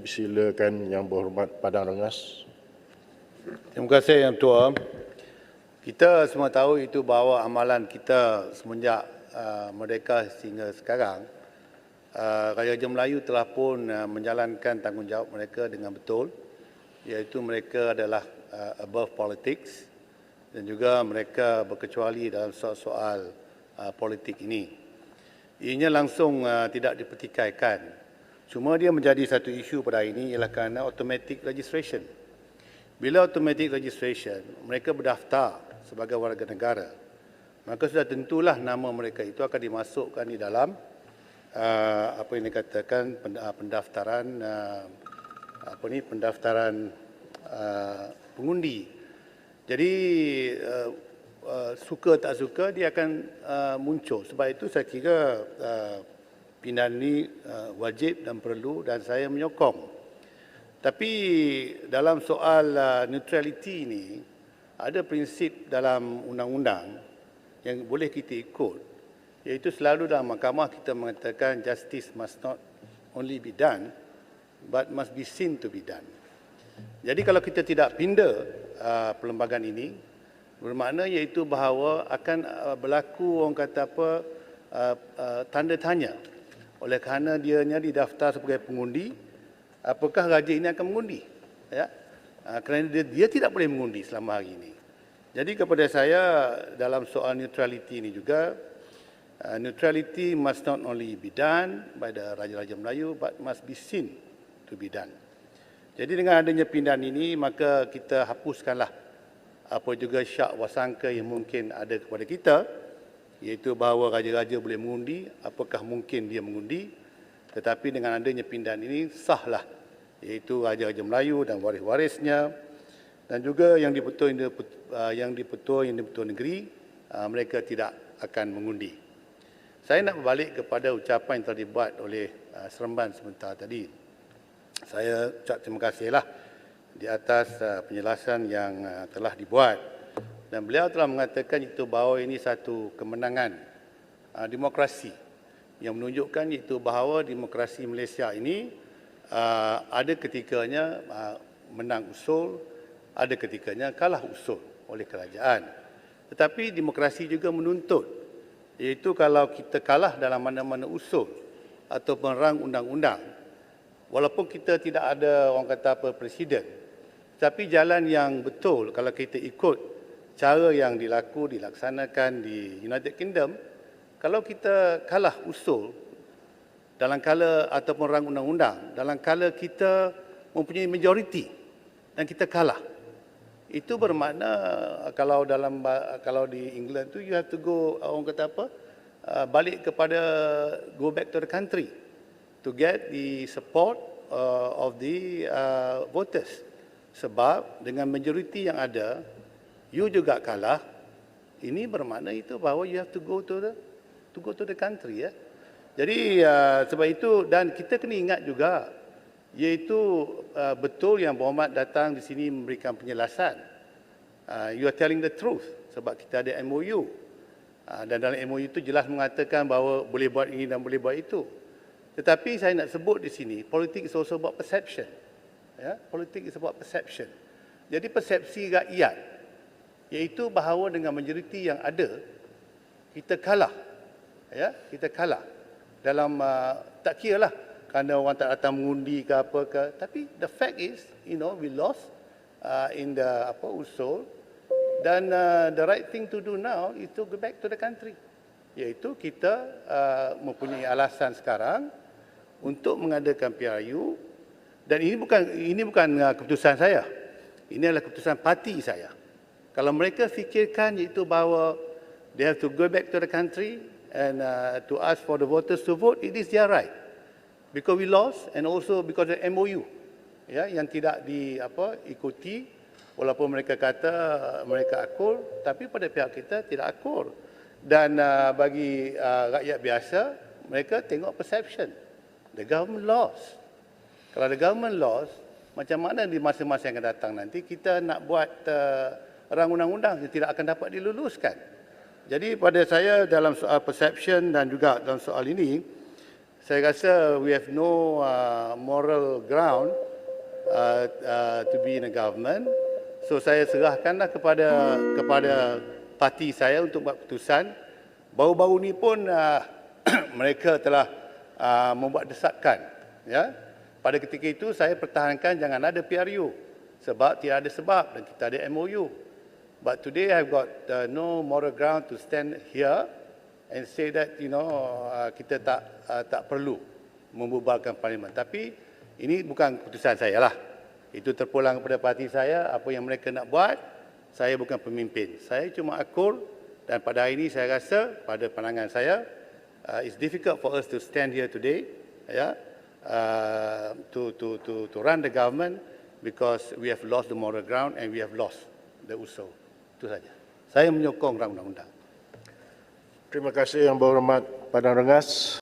Silakan Yang Berhormat Padang Rengas. Terima kasih Yang Tua. Kita semua tahu itu bahawa amalan kita semenjak merdeka sehingga sekarang, Raja-Raja Melayu telah pun menjalankan tanggungjawab mereka dengan betul, iaitu mereka adalah above politics dan juga mereka berkecuali dalam soal-soal politik ini. Ianya langsung tidak dipertikaikan. Cuma dia menjadi satu isu pada hari ini ialah kerana automatic registration. Bila automatic registration, mereka berdaftar sebagai warga negara, maka sudah tentulah nama mereka itu akan dimasukkan di dalam apa yang dikatakan pendaftaran pendaftaran pengundi. Jadi suka tak suka dia akan muncul. Sebab itu saya kira pindahan ini wajib dan perlu dan saya menyokong. Tapi dalam soal neutraliti ini, ada prinsip dalam undang-undang yang boleh kita ikut, iaitu selalu dalam mahkamah kita mengatakan justice must not only be done, but must be seen to be done. Jadi kalau kita tidak pindah perlembagaan ini, bermakna iaitu bahawa akan berlaku orang kata apa tanda tanya oleh kerana dianya didaftar sebagai pengundi, apakah raja ini akan mengundi? Ya? Kerana dia tidak boleh mengundi selama hari ini. Jadi kepada saya dalam soal neutraliti ini juga, neutrality must not only be done by the Raja-Raja Melayu, but must be seen to be done. Jadi dengan adanya pindahan ini, maka kita hapuskanlah apa juga syak wasangka yang mungkin ada kepada kita, iaitu bahawa raja-raja boleh mengundi, apakah mungkin dia mengundi. Tetapi dengan adanya pindahan ini sahlah, iaitu Raja-Raja Melayu dan waris-warisnya dan juga yang di-Pertua Negeri, mereka tidak akan mengundi. Saya nak berbalik kepada ucapan yang telah dibuat oleh Seremban sebentar tadi. Saya ucap terima kasihlah di atas penjelasan yang telah dibuat. Dan beliau telah mengatakan itu bahawa ini satu kemenangan demokrasi yang menunjukkan itu bahawa demokrasi Malaysia ini ada ketikanya menang usul, ada ketikanya kalah usul oleh kerajaan. Tetapi demokrasi juga menuntut, iaitu kalau kita kalah dalam mana-mana usul atau perang undang-undang, walaupun kita tidak ada orang kata apa presiden, tapi jalan yang betul kalau kita ikut cara yang dilaksanakan di United Kingdom, kalau kita kalah usul dalam kala ataupun rang undang-undang, dalam kala kita mempunyai majoriti dan kita kalah, itu bermakna kalau di England tu you have to go orang kata apa balik kepada go back to the country to get the support of the voters. Sebab dengan majoriti yang ada, you juga kalah, ini bermakna itu bahawa you have to go to the country, ya. Jadi sebab itu, dan kita kena ingat juga, iaitu betul yang Berhormat datang di sini memberikan penjelasan. You are telling the truth sebab kita ada MOU. Dan dalam MOU itu jelas mengatakan bahawa boleh buat ini dan boleh buat itu. Tetapi saya nak sebut di sini, politik is also about perception. Ya, politik is about perception. Jadi persepsi rakyat, iaitu bahawa dengan majoriti yang ada, kita kalah. Ya, kita kalah. Dalam, tak kira lah, kerana orang tak datang mengundi ke apa ke. Tapi the fact is, we lost in the usul. Dan the right thing to do now is to go back to the country. Iaitu kita mempunyai alasan sekarang untuk mengadakan PRU. Dan ini bukan keputusan saya. Ini adalah keputusan parti saya. Kalau mereka fikirkan iaitu bahawa they have to go back to the country and to ask for the voters to vote, it is their right. Because we lost and also because of MOU, ya, yang tidak diikuti, walaupun mereka kata mereka akur, tapi pada pihak kita tidak akur. Dan bagi rakyat biasa, mereka tengok perception. The government lost. Kalau the government lost, macam mana di masa-masa yang akan datang nanti kita nak buat rang undang-undang yang tidak akan dapat diluluskan. Jadi pada saya dalam soal perception dan juga dalam soal ini, saya rasa we have no moral ground to be in a government. So saya serahkanlah kepada parti saya untuk buat keputusan. Baru-baru ni pun mereka telah membuat desakan. Ya. Pada ketika itu saya pertahankan jangan ada PRU sebab tidak ada sebab dan kita ada MOU. But today I've got no moral ground to stand here and say that kita tak perlu membubarkan parlimen. Tapi ini bukan keputusan saya lah. Itu terpulang kepada parti saya. Apa yang mereka nak buat, saya bukan pemimpin. Saya cuma akur dan pada hari ini saya rasa pada pandangan saya it's difficult for us to stand here today, to run the government because we have lost the moral ground and we have lost the usul. Itu saja. Saya menyokong undang-undang. Terima kasih Yang Berhormat Padang Rengas.